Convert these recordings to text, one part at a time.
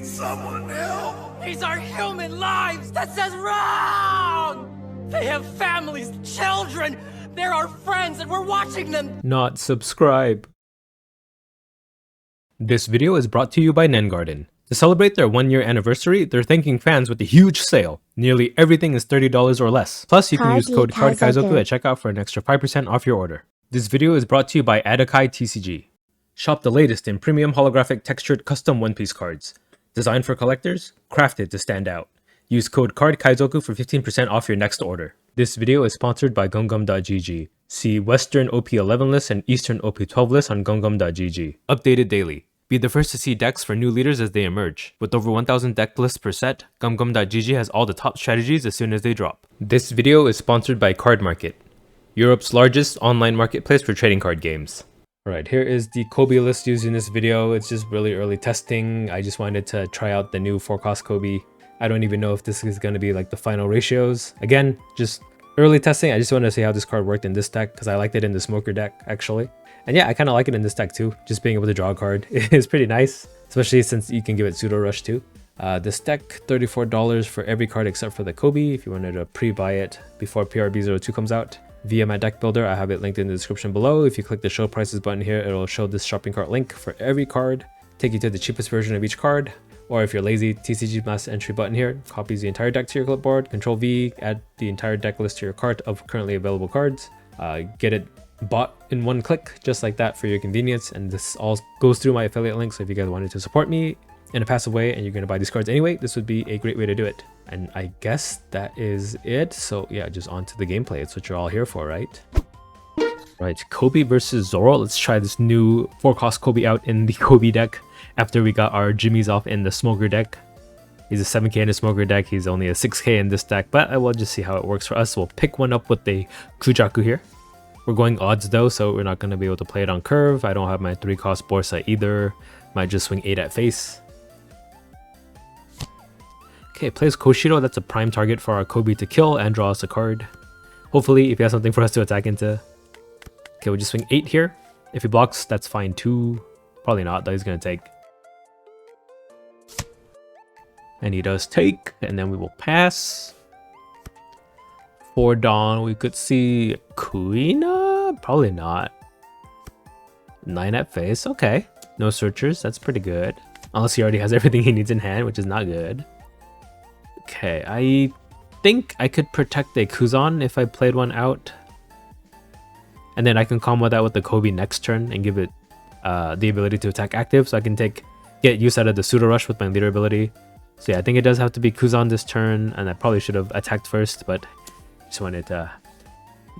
Someone help! These are human lives! That says wrong! They have families, children! They're our friends and we're watching them! Not subscribe. This video is brought to you by Nengarden. To celebrate their 1-year anniversary, they're thanking fans with a huge sale. Nearly everything is $30 or less. Plus, you can use code Kaizoku at checkout for an extra 5% off your order. This video is brought to you by Adakai TCG. Shop the latest in premium holographic textured custom One Piece cards. Designed for collectors, crafted to stand out. Use code Kaizoku for 15% off your next order. This video is sponsored by Gungam.gg. See Western OP11 list and Eastern OP12 list on Gungam.gg. Updated daily. Be the first to see decks for new leaders as they emerge. With over 1,000 deck lists per set, Gungam.gg has all the top strategies as soon as they drop. This video is sponsored by Card Market, Europe's largest online marketplace for trading card games. Alright, here is the Koby list used in this video. It's just really early testing. I just wanted to try out the new 4-cost Koby. I don't even know if this is going to be like the final ratios. Again, just early testing. I just wanted to see how this card worked in this deck because I liked it in the Smoker deck actually. And yeah, I kind of like it in this deck too. Just being able to draw a card is pretty nice, especially since you can give it Pseudo Rush too. This deck, $34 for every card except for the Koby if you wanted to pre-buy it before PRB02 comes out. Via my deck builder, I have it linked in the description below. If you click the show prices button here, it'll show this shopping cart link for every card, take you to the cheapest version of each card. Or if you're lazy, TCG mass entry button here copies the entire deck to your clipboard. Control V, add the entire deck list to your cart of currently available cards. Get it bought in one click, just like that for your convenience. And this all goes through my affiliate link, so if you guys wanted to support me in a passive way and you're going to buy these cards anyway, this would be a great way to do it. And I guess that is it. So yeah, just on to the gameplay. It's what you're all here for, right? Right, Koby versus Zoro. Let's try this new 4-cost Koby out in the Koby deck after we got our Jimmies off in the Smoker deck. He's a 7k in the Smoker deck. He's only a 6k in this deck, but we'll just see how it works for us. We'll pick one up with the Kujaku here. We're going odds though, so we're not going to be able to play it on curve. I don't have my 3-cost Borsa either. Might just swing 8 at face. Okay, plays Koshiro. That's a prime target for our Koby to kill and draw us a card. Hopefully, if he has something for us to attack into. Okay, we'll just swing 8 here. If he blocks, that's fine too. Probably not, though. He's going to take. And he does take, and then we will pass. For Dawn, we could see Kuina? Probably not. 9 at face, okay. No searchers, that's pretty good. Unless he already has everything he needs in hand, which is not good. Okay, I think I could protect a Kuzan if I played one out. And then I can combo that with the Koby next turn and give it the ability to attack active, so I can get use out of the Pseudo Rush with my leader ability. So yeah, I think it does have to be Kuzan this turn, and I probably should have attacked first, but just wanted to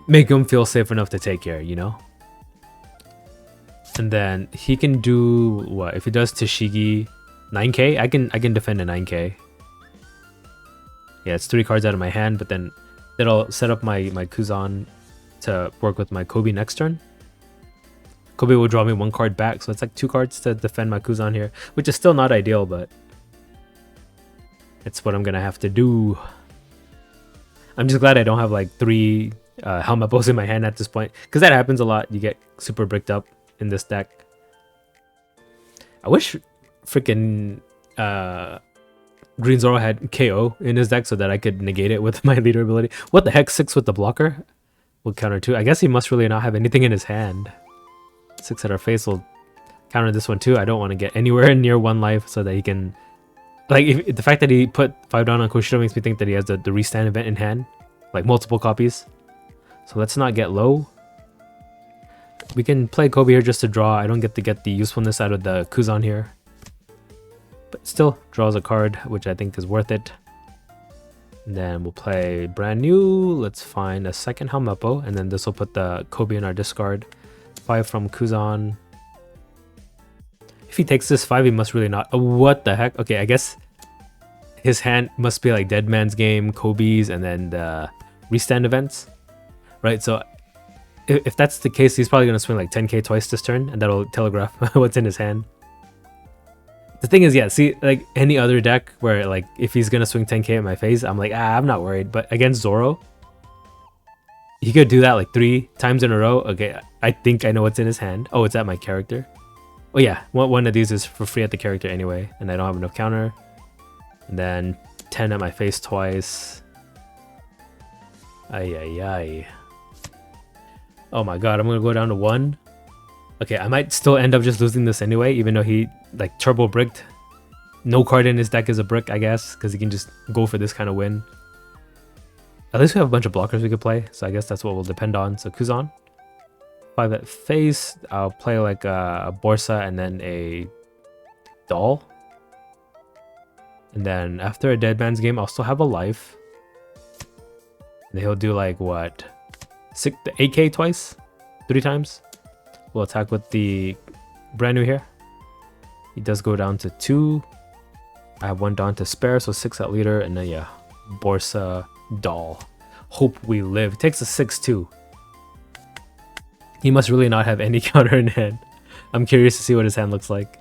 make him feel safe enough to take here, you know? And then he can do what? If he does Tashigi 9k, I can defend a 9k. Yeah, it's 3 cards out of my hand, but then it'll set up my Kuzan to work with my Koby next turn. Koby will draw me 1 card back, so it's like 2 cards to defend my Kuzan here, which is still not ideal, but it's what I'm gonna have to do. I'm just glad I don't have like 3 Helmet Bows in my hand at this point, because that happens a lot. You get super bricked up in this deck. I wish freaking Green Zoro had KO in his deck so that I could negate it with my leader ability. What the heck, 6 with the blocker? Will counter 2. I guess he must really not have anything in his hand. 6 at our face will counter this one too. I don't want to get anywhere near 1 life so that he can... Like, if the fact that he put 5 down on Koshiro makes me think that he has the restand event in hand. Like, multiple copies. So let's not get low. We can play Koby here just to draw. I don't get to get the usefulness out of the Kuzan here. But still draws a card, which I think is worth it. And then we'll play brand new. Let's find a second Helmeppo, and then this will put the Koby in our discard. 5 from Kuzan. If he takes this 5, he must really not. Oh, what the heck? Okay, I guess his hand must be like Dead Man's Game, Kobe's, and then the restand events. Right, so if that's the case, he's probably going to swing like 10k twice this turn, and that'll telegraph what's in his hand. The thing is, yeah, see, like any other deck where like if he's gonna swing 10k in my face, I'm like, I'm not worried. But against Zoro, he could do that like 3 times in a row. Okay, I think I know what's in his hand. Oh, it's at my character. Oh yeah, one of these is for free at the character anyway, and I don't have enough counter. And then 10 at my face twice. Ay ay ay. Oh my god, I'm gonna go down to 1. Okay, I might still end up just losing this anyway, even though he like turbo bricked. No card in his deck is a brick, I guess, because he can just go for this kind of win. At least we have a bunch of blockers we could play, so I guess that's what we'll depend on. So Kuzan, 5 at face. I'll play like a Borsa and then a doll. And then after a dead man's game, I'll still have a life. And he'll do like what? 8k twice? 3 times? We'll attack with the brand new here. He does go down to 2. I have 1 Dawn to spare, so 6 at leader. And then yeah, Borsa, doll. Hope we live. Takes a 6-2. He must really not have any counter in hand. I'm curious to see what his hand looks like.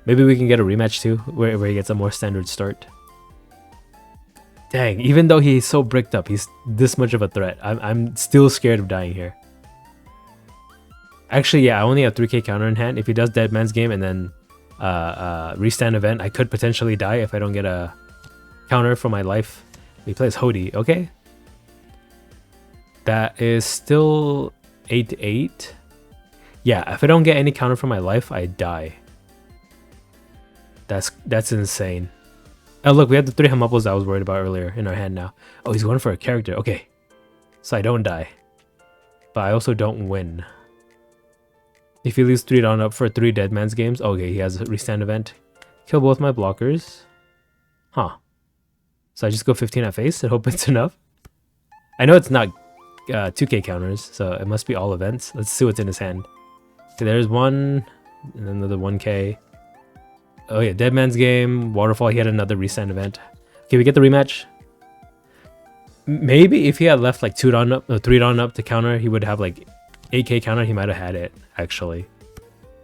Maybe we can get a rematch too, where he gets a more standard start. Dang, even though he's so bricked up, he's this much of a threat. I'm still scared of dying here. Actually, yeah, I only have 3k counter in hand. If he does Dead Man's Game and then restand event, I could potentially die if I don't get a counter for my life. He plays Hody, okay. That is still 8-8. Yeah, if I don't get any counter for my life, I die. That's insane. Oh look, we have the 3 Hamappos I was worried about earlier in our hand now. Oh, he's going for a character. Okay. So I don't die. But I also don't win. If he leaves 3 down up for 3 Dead Man's Games, okay, he has a restand event. Kill both my blockers. Huh. So I just go 15 at face and hope it's enough. I know it's not 2k counters, so it must be all events. Let's see what's in his hand. Okay, there's 1, and then another 1k. Oh yeah, Dead Man's Game, Waterfall, he had another restand event. Okay, we get the rematch. Maybe if he had left like 2 down up, 3 down up to counter, he would have like 8k counter. He might have had it, actually.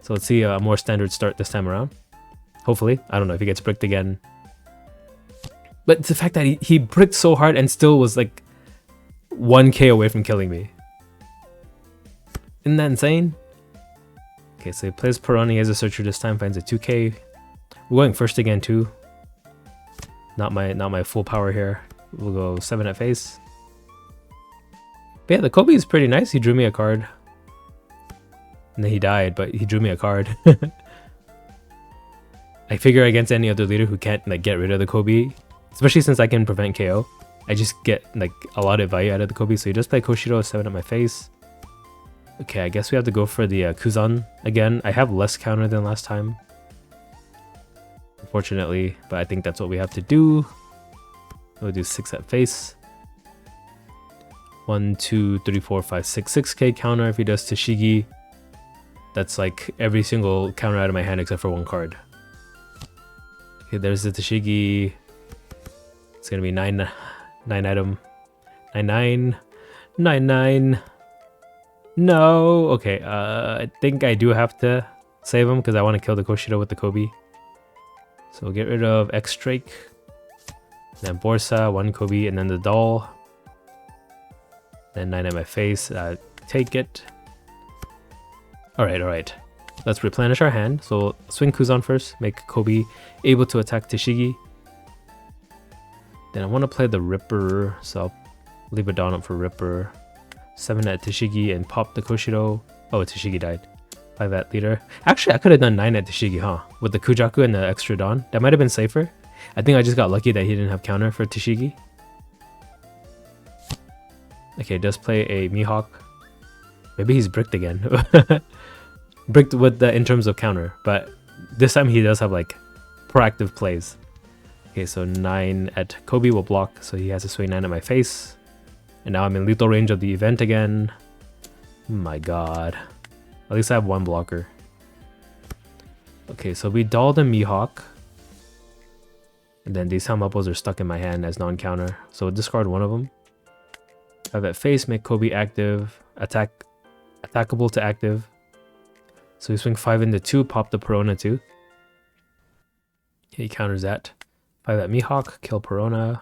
So let's see a more standard start this time around. Hopefully. I don't know if he gets bricked again. But it's the fact that he bricked so hard and still was like 1k away from killing me. Isn't that insane? Okay, so he plays Piranha. He has a searcher this time, finds a 2k. We're going first again too. Not my full power here. We'll go 7 at face. But yeah, the Koby is pretty nice. He drew me a card. And then he died, but he drew me a card. I figure against any other leader who can't like get rid of the Koby, especially since I can prevent KO, I just get like a lot of value out of the Koby. So he does play Koshiro, 7 at my face. Okay, I guess we have to go for the Kuzan again. I have less counter than last time, unfortunately, but I think that's what we have to do. We'll do 6 at face. 1, 2, 3, 4, 5, 6, 6k counter. If he does Tashigi, that's like every single counter out of my hand except for 1 card. Okay, there's the Tashigi. It's gonna be 9 item. 9. No. Okay, I think I do have to save him because I want to kill the Koshiro with the Koby. So we'll get rid of X Drake. Then Borsa, 1 Koby, and then the doll. Then 9 at my face. Take it. Alright. Let's replenish our hand. So we'll swing Kuzan first, make Koby able to attack Tashigi. Then I want to play the Ripper, so I'll leave a Dawn up for Ripper. 7 at Tashigi and pop the Koshiro. Oh, Tashigi died. 5 at leader. Actually, I could have done 9 at Tashigi, huh? With the Kujaku and the extra Dawn. That might have been safer. I think I just got lucky that he didn't have counter for Tashigi. Okay, does play a Mihawk. Maybe he's bricked again. Bricked with the in terms of counter, but this time he does have like proactive plays. Okay, so 9 at Koby will block, so he has to swing 9 at my face. And now I'm in lethal range of the event again. My god. At least I have 1 blocker. Okay, so we doll the Mihawk. And then these Hamappos are stuck in my hand as non-counter. So we'll discard 1 of them. 5 at face, make Koby active. Attackable to active. So we swing 5 into 2, pop the Perona too. He counters that. 5 at Mihawk, kill Perona.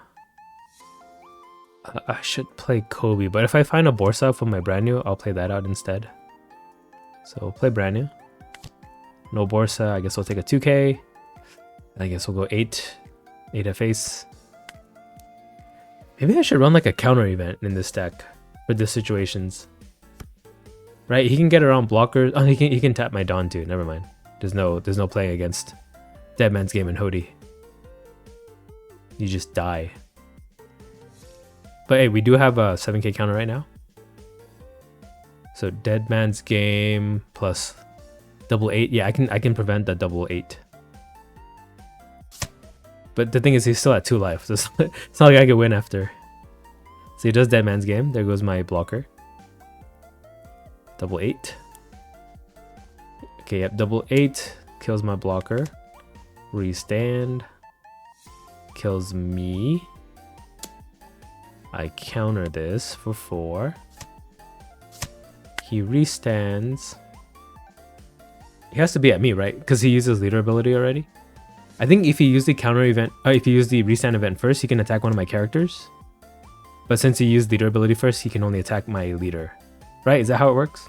I should play Koby, but if I find a Borsa from my brand new, I'll play that out instead. So we'll play brand new. No Borsa. I guess we'll take a 2k. I guess we'll go 8. 8 at face. Maybe I should run like a counter event in this deck for the situations. Right, he can get around blockers. Oh, he can tap my Dawn too. Never mind. There's no playing against Dead Man's Game and Hody. You just die. But hey, we do have a 7k counter right now. So Dead Man's Game plus double 8. Yeah, I can prevent that double 8. But the thing is, he's still at 2 life. So it's not like I could win after. So he does Dead Man's Game. There goes my blocker. Double 8. Okay, yep, double 8 kills my blocker. Restand. Kills me. I counter this for 4. He restands. He has to be at me, right? Because he uses leader ability already. I think if he used the counter event, if he used the restand event first, he can attack one of my characters. But since he used leader ability first, he can only attack my leader. Right? Is that how it works?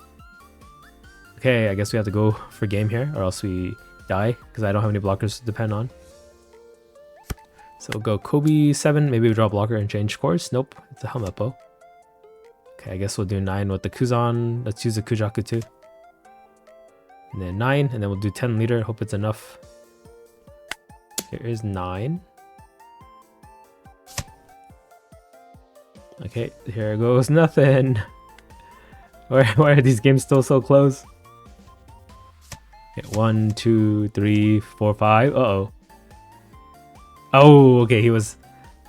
Okay, I guess we have to go for game here, or else we die, because I don't have any blockers to depend on. So we'll go Koby 7, maybe we draw a blocker and change course. Nope, it's a Helmeppo. Okay, I guess we'll do 9 with the Kuzan. Let's use the Kujaku too. And then 9, and then we'll do 10 leader. Hope it's enough. Here is 9. Okay, here goes nothing. Why are these games still so close? Okay, 1, 2, 3, 4, 5. Uh-oh. Oh, okay, he was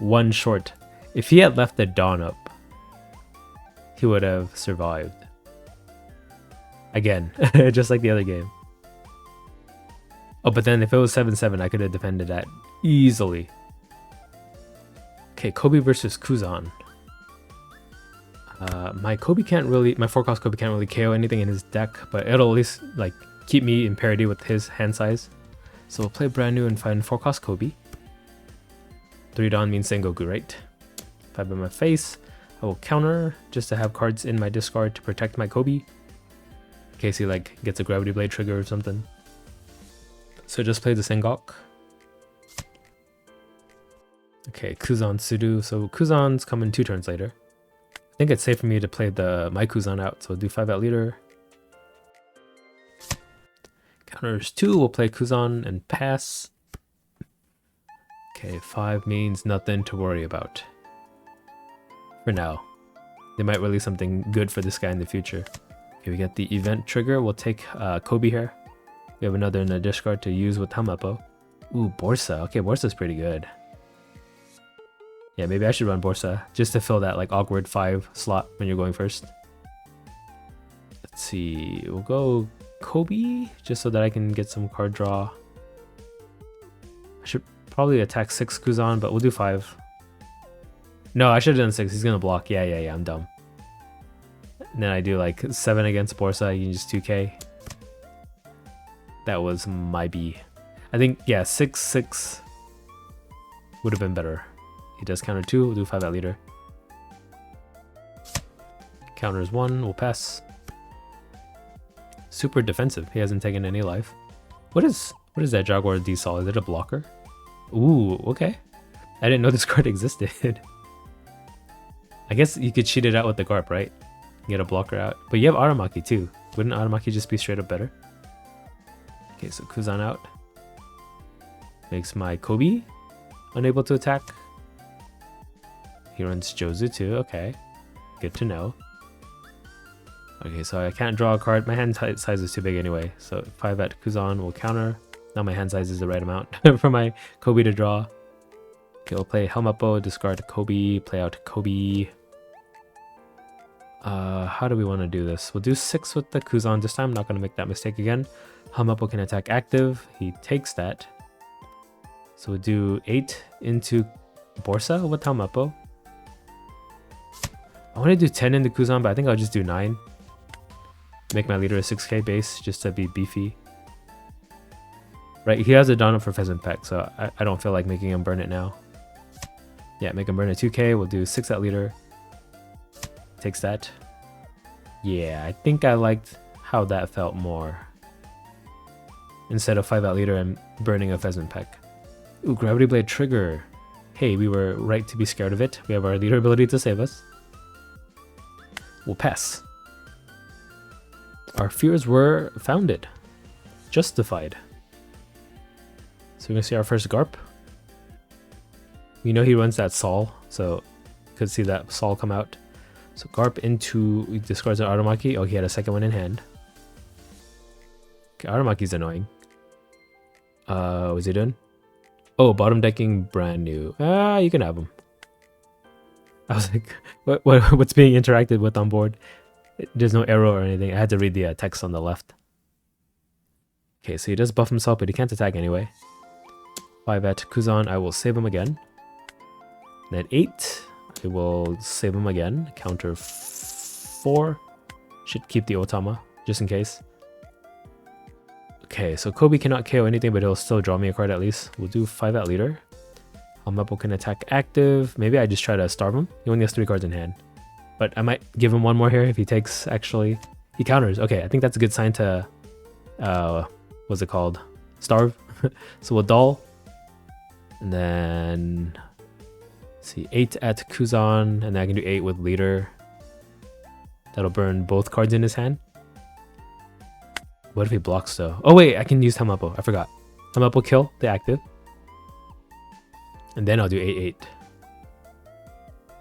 1 short. If he had left the Dawn up, he would have survived. Again, just like the other game. Oh, but then if it was 7-7, I could have defended that easily. Okay, Koby versus Kuzan. My 4-cost Koby can't really KO anything in his deck, but it'll at least like keep me in parity with his hand size. So we'll play brand new and find 4-cost Koby. 3 Dawn means Sengoku, right? 5 in my face. I will counter just to have cards in my discard to protect my Koby. In case he like gets a Gravity Blade trigger or something. So just play the Sengok. Okay, Kuzan Sudu. So Kuzan's coming 2 turns later. I think it's safe for me to play my Kuzan out, so I'll do 5 at leader. Counters 2, we'll play Kuzan and pass. Okay, 5 means nothing to worry about. For now. They might release something good for this guy in the future. Okay, we get the event trigger. We'll take Koby here. We have another in the discard to use with Helmeppo. Ooh, Borsa. Okay, Borsa's pretty good. Yeah, maybe I should run Borsa just to fill that like awkward 5 slot when you're going first. Let's see. We'll go Koby just so that I can get some card draw. I should probably attack 6 Kuzan, but we'll do 5. No, I should have done 6. He's gonna block. Yeah, I'm dumb. And then I do like 7 against Borsa. You can just 2k. That was my B. I think, yeah, 6 would have been better. He does counter 2. We'll do 5 at leader. Counters 1. We'll pass. Super defensive. He hasn't taken any life. What is that Jaguar D-Sol? Is it a blocker? Ooh, okay. I didn't know this card existed. I guess you could cheat it out with the Garp, right? Get a blocker out. But you have Aramaki too. Wouldn't Aramaki just be straight up better? Okay, so Kuzan out. Makes my Koby unable to attack. He runs Jozu too. Okay. Good to know. Okay, so I can't draw a card. My hand size is too big anyway. So 5 at Kuzan will counter. Now my hand size is the right amount for my Koby to draw. Okay, we'll play Helmeppo, discard Koby, play out Koby. How do we want to do this? We'll do 6 with the Kuzan this time. Not going to make that mistake again. Helmeppo can attack active. He takes that. So we'll do 8 into Borsa with Helmeppo. I want to do 10 into Kuzan, but I think I'll just do 9. Make my leader a 6k base just to be beefy. Right, he has a Dawn up for Pheasant Peck, so I don't feel like making him burn it now. Yeah, make him burn a 2k. We'll do 6 at leader. Takes that. Yeah, I think I liked how that felt more. instead of 5 out leader and burning a pheasant peck. Ooh, gravity blade trigger. Hey, we were right to be scared of it. We have our leader ability to save us. We'll pass. Our fears were founded. Justified. So we're gonna see our first Garp. We know he runs that Sol, so could see that Sol come out. So Garp into, he discards an Aramaki. Oh, he had a second one in hand. Okay, Aramaki's annoying. What's he doing? Oh, bottom decking brand new. You can have him. I was like, what's being interacted with on board? There's no arrow or anything. I had to read the text on the left. Okay, so he does buff himself, but he can't attack anyway. 5 at Kuzan, I will save him again. Then 8, I will save him again. Counter 4. Should keep the Otama, just in case. Okay, so Koby cannot KO anything, but he'll still draw me a card at least. We'll do 5 at leader. Hamapo can attack active. Maybe I just try to starve him. He only has 3 cards in hand. But I might give him one more here if he takes, actually. He counters. Okay, I think that's a good sign to, what's it called? Starve. So we'll dull. And then, let's see, 8 at Kuzan. And then I can do 8 with leader. That'll burn both cards in his hand. What if he blocks though? Oh wait, I can use Hamapo. I forgot. Hamapo kill the active. And then I'll do 8-8.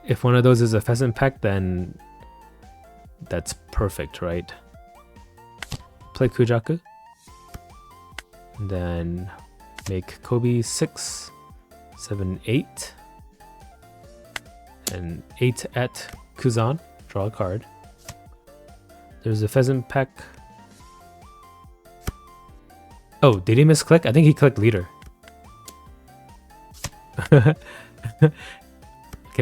If one of those is a pheasant peck, then that's perfect, right? Play Kujaku. And then make Koby 6, 7, 8. And 8 at Kuzan. Draw a card. There's a pheasant peck. Oh, did he misclick? I think he clicked leader. Okay,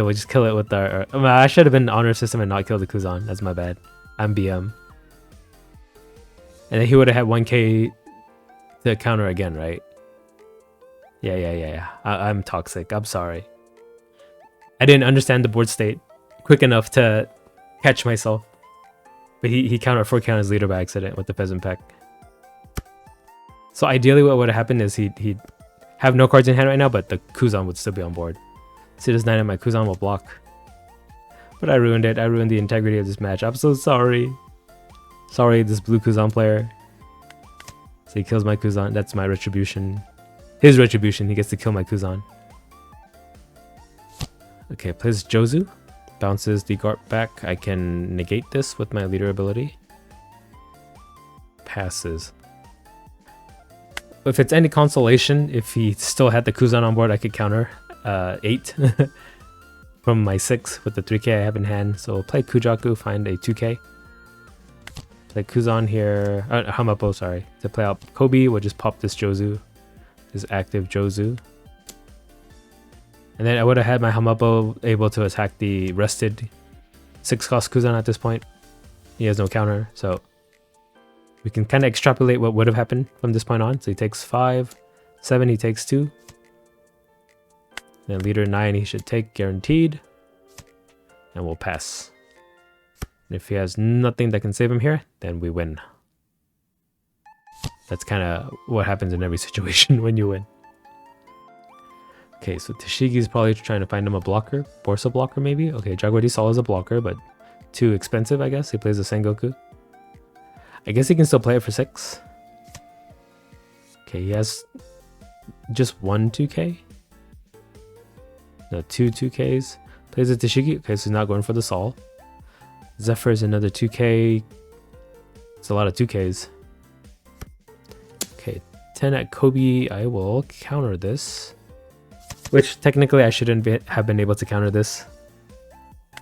we'll just kill it with our... I should have been honor system and not kill the Kuzan. That's my bad. I'm BM. And then he would have had 1k to counter again, right? Yeah. I'm toxic. I'm sorry. I didn't understand the board state quick enough to catch myself. But he countered 4k on his leader by accident with the pheasant peck. So ideally what would have happened is he'd have no cards in hand right now, but the Kuzan would still be on board. See this 9 and my Kuzan will block. But I ruined it. I ruined the integrity of this match. I'm so sorry. Sorry, this blue Kuzan player. So he kills my Kuzan. That's my retribution. His retribution. He gets to kill my Kuzan. Okay, plays Jozu. Bounces the Garp back. I can negate this with my leader ability. Passes. If it's any consolation, if he still had the Kuzan on board, I could counter 8 from my 6 with the 3k I have in hand. So we'll play Kujaku, find a 2k. Play Kuzan here, Hamapo, sorry. To play out Koby, we'll just pop this Jozu, this active Jozu. And then I would have had my Hamapo able to attack the rested 6-cost Kuzan at this point. He has no counter, so we can kind of extrapolate what would have happened from this point on. So he takes 5, 7, he takes 2. Then leader 9 he should take, guaranteed. And we'll pass. And if he has nothing that can save him here, then we win. That's kind of what happens in every situation when you win. Okay, so Tashigi's probably trying to find him a blocker. Borsa blocker maybe? Okay, Jaguar Sol is a blocker, but too expensive, I guess. He plays a Sengoku. I guess he can still play it for 6. Okay, he has just 1 2k. No, 2 2ks. Plays a Tashigi. Okay, so he's not going for the Sol. Zephyr is another 2k. It's a lot of 2ks. Okay, 10 at Koby. I will counter this. Which technically I shouldn't have been able to counter this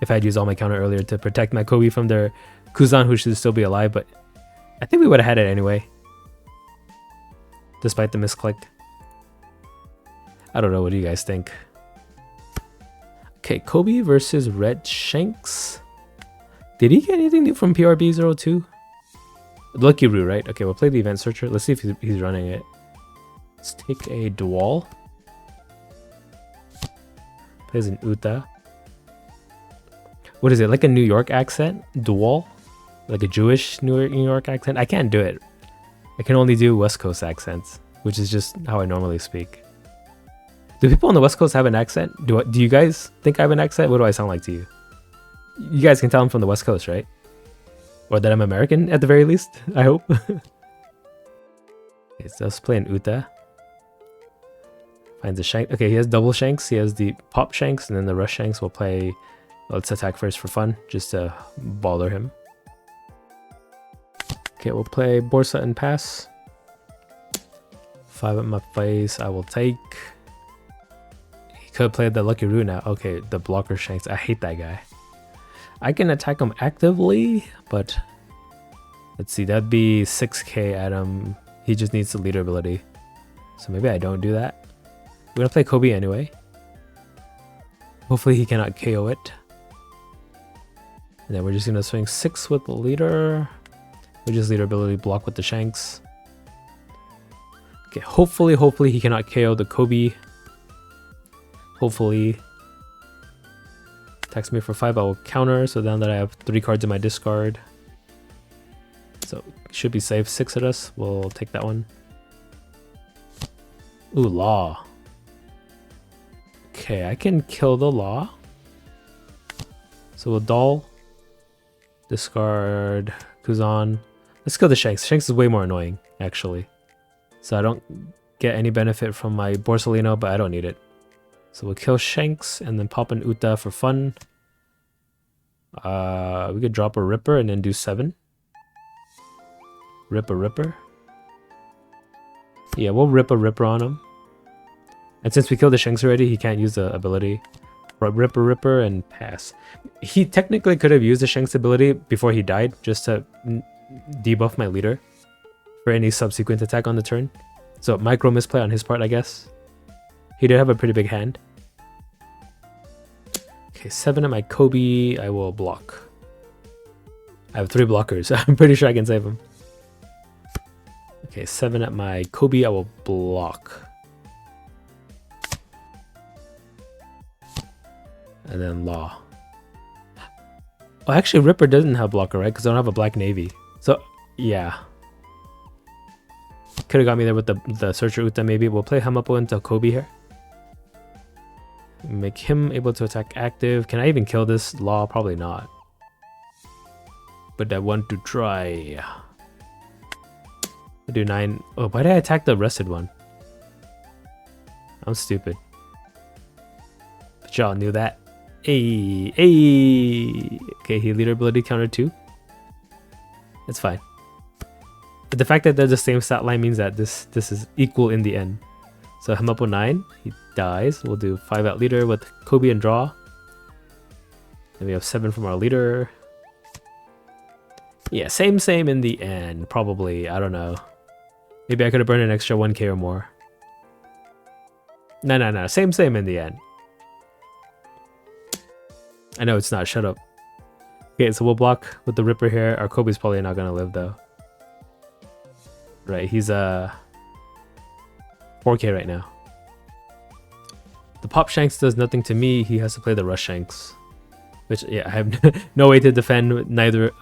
if I had used all my counter earlier to protect my Koby from their Kuzan, who should still be alive, but I think we would have had it anyway. Despite the misclick. I don't know, what do you guys think? Okay, Koby versus Red Shanks. Did he get anything new from PRB02? Lucky Roo, right? Okay, we'll play the event searcher. Let's see if he's running it. Let's take a dual. Plays an Uta. What is it? Like a New York accent? Dual? Like a Jewish New York accent? I can't do it. I can only do West Coast accents, which is just how I normally speak. Do people on the West Coast have an accent? Do you guys think I have an accent? What do I sound like to you? You guys can tell I'm from the West Coast, right? Or that I'm American at the very least, I hope. Okay, so let's play an Uta. Finds a Shanks. Okay, he has double Shanks. He has the pop Shanks, and then the rush Shanks will play. Let's attack first for fun, just to baller him. Okay, we'll play Borsa and pass. 5 at my face, I will take. He could play the Lucky Roo now. Okay, the blocker Shanks. I hate that guy. I can attack him actively, but let's see, that'd be 6k at him. He just needs the leader ability. So maybe I don't do that. We're gonna play Koby anyway. Hopefully he cannot KO it. And then we're just gonna swing 6 with the leader. We just leader ability block with the Shanks. Okay, hopefully he cannot KO the Koby. Hopefully. Attacks me for 5, I will counter, so now that I have 3 cards in my discard. So should be safe. 6 at us, we'll take that one. Ooh, Law. Okay, I can kill the Law. So we'll Doll. Discard Kuzan. Let's kill the Shanks. Shanks is way more annoying, actually. So I don't get any benefit from my Borsalino, but I don't need it. So we'll kill Shanks and then pop an Uta for fun. We could drop a Ripper and then do 7. Rip a Ripper. Yeah, we'll rip a Ripper on him. And since we killed the Shanks already, he can't use the ability. Rip a Ripper and pass. He technically could have used the Shanks ability before he died, just to debuff my leader for any subsequent attack on the turn. So micro misplay on his part, I guess. He did have a pretty big hand. Okay, 7 at my Koby, I will block. I have 3 blockers, I'm pretty sure I can save him. Okay, 7 at my Koby, I will block. And then Law. Oh, actually Ripper doesn't have blocker, right? Because I don't have a black navy. So, yeah. Could have got me there with the Searcher Uta maybe. We'll play Hamapo into Koby here. Make him able to attack active. Can I even kill this Law? Probably not. But I want to try. I do 9. Oh, why did I attack the rested one? I'm stupid. But y'all knew that. Hey, hey. Okay, he leader ability counter 2. It's fine. But the fact that they're the same stat line means that this is equal in the end. So Hamapo 9, he dies. We'll do 5 at leader with Koby and draw. Then we have 7 from our leader. Yeah, same in the end, probably. I don't know. Maybe I could have burned an extra 1k or more. No. Same in the end. I know it's not. Shut up. Okay, so we'll block with the Ripper here. Our Koby's probably not gonna live though. Right, he's 4k right now. The Pop Shanks does nothing to me. He has to play the Rush Shanks. Which, yeah, I have no way to defend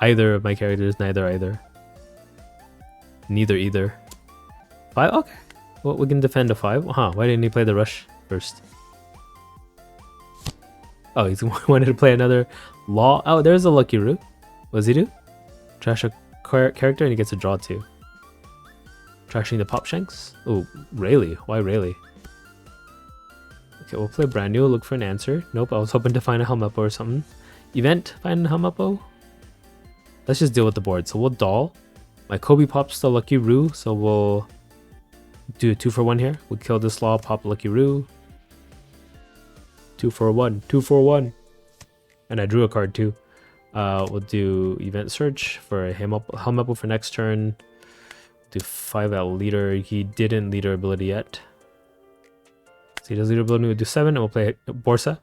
either of my characters. Neither either. 5? Okay. Well, we can defend a 5. Huh, why didn't he play the Rush first? Oh, he wanted to play another Law. Oh, there's a Lucky Roo. What does he do? Trash a character and he gets a draw 2. Trashing the Pop Shanks? Oh, Rayleigh. Why Rayleigh? Okay, we'll play brand new. Look for an answer. Nope, I was hoping to find a Helmupo or something. Event, find a Helmupo. Let's just deal with the board. So we'll Doll. My Koby pops the Lucky Roo, so we'll do a 2 for 1 here. We'll kill this Law, pop Lucky Roo. 2 for 1. 2 for 1. And I drew a card too. We'll do Event Search for Helmupo for next turn. Do 5 at leader. He didn't leader ability yet. So he does leader ability. We'll do 7 and we'll play Borsa.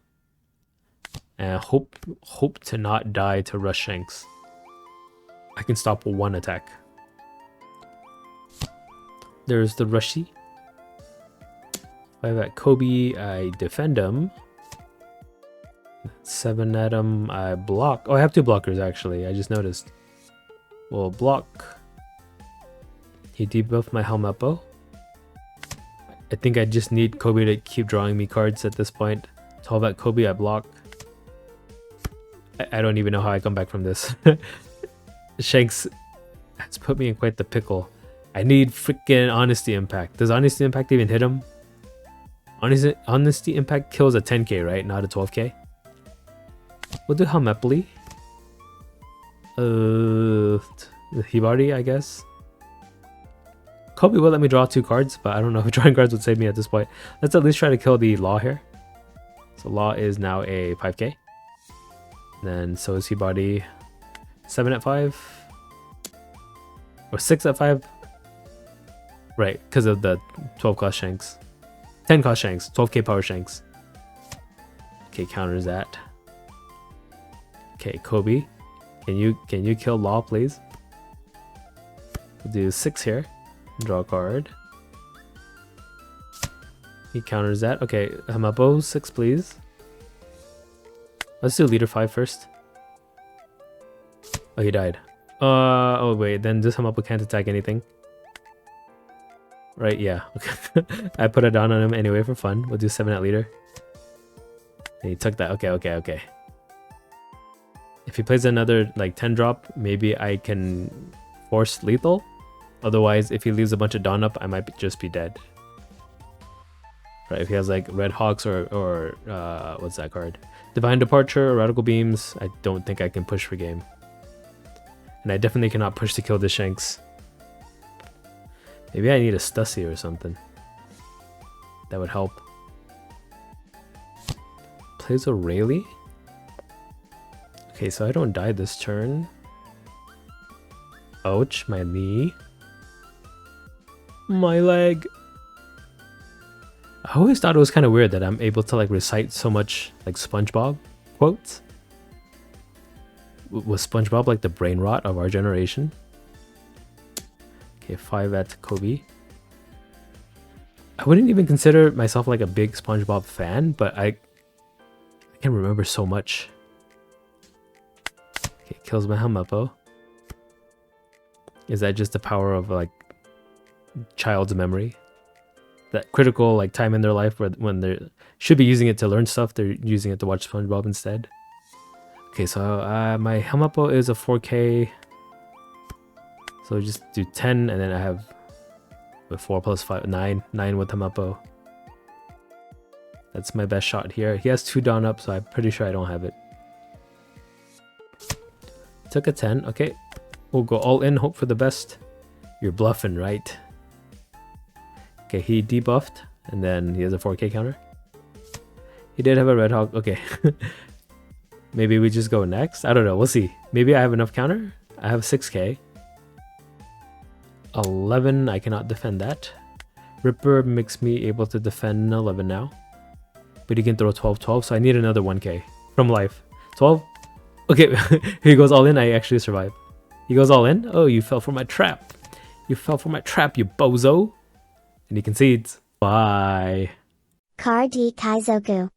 And hope to not die to Rush Shanks. I can stop 1 attack. There's the Rushy. 5 at Koby. I defend him. 7 at him. I block. Oh, I have 2 blockers actually. I just noticed. We'll block. He debuffed my Helmeppo. I think I just need Koby to keep drawing me cards at this point. 12 at Koby, I block. I don't even know how I come back from this. Shanks has put me in quite the pickle. I need freaking Honesty Impact. Does Honesty Impact even hit him? Honesty Impact kills a 10k, right? Not a 12k. We'll do Helmepoli. Hibari, I guess. Koby will let me draw 2 cards, but I don't know if drawing cards would save me at this point. Let's at least try to kill the Law here. So Law is now a 5k. Then so is Hibari. 7 at 5. Or 6 at 5. Right, because of the 12 cost Shanks. 10 cost Shanks. 12k power Shanks. Okay, counters that. Okay, Koby. Can you kill Law, please? We'll do 6 here. Draw a card. He counters that. Okay, Helmeppo, 6 please. Let's do leader 5 first. Oh, he died. Oh wait, then this Helmeppo can't attack anything. Right, yeah. Okay. I put a down on him anyway for fun. We'll do 7 at leader. And he took that. Okay. If he plays another like 10 drop, maybe I can force lethal. Otherwise, if he leaves a bunch of Dawn up, I might just be dead. Right, if he has like Red Hawks or what's that card? Divine Departure or Radical Beams, I don't think I can push for game. And I definitely cannot push to kill the Shanks. Maybe I need a Stussy or something. That would help. Plays a Rayleigh? Okay, so I don't die this turn. Ouch, my knee. My leg. I always thought it was kind of weird that I'm able to like recite so much like SpongeBob quotes. Was SpongeBob like the brain rot of our generation? Okay, 5 at Koby. I wouldn't even consider myself like a big SpongeBob fan, but I can remember so much. Okay, kills my Helmeppo. Is that just the power of like child's memory? That critical like time in their life where when they should be using it to learn stuff, they're using it to watch SpongeBob instead. Okay, so my Helmeppo is a 4k. So just do 10 and then I have with 4 plus 5, 9 with Helmeppo. That's my best shot here. He has 2 down up, so I'm pretty sure I don't have it. Took a 10. Okay, we'll go all in, hope for the best. You're bluffing, right? Okay, he debuffed, and then he has a 4k counter. He did have a Red Hawk. Okay. Maybe we just go next? I don't know. We'll see. Maybe I have enough counter? I have 6k. 11. I cannot defend that. Ripper makes me able to defend 11 now. But he can throw 12, so I need another 1k from life. 12? Okay, he goes all in. I actually survive. He goes all in. Oh, you fell for my trap. You fell for my trap, you bozo. And he concedes. Bye. Card D Kaizoku.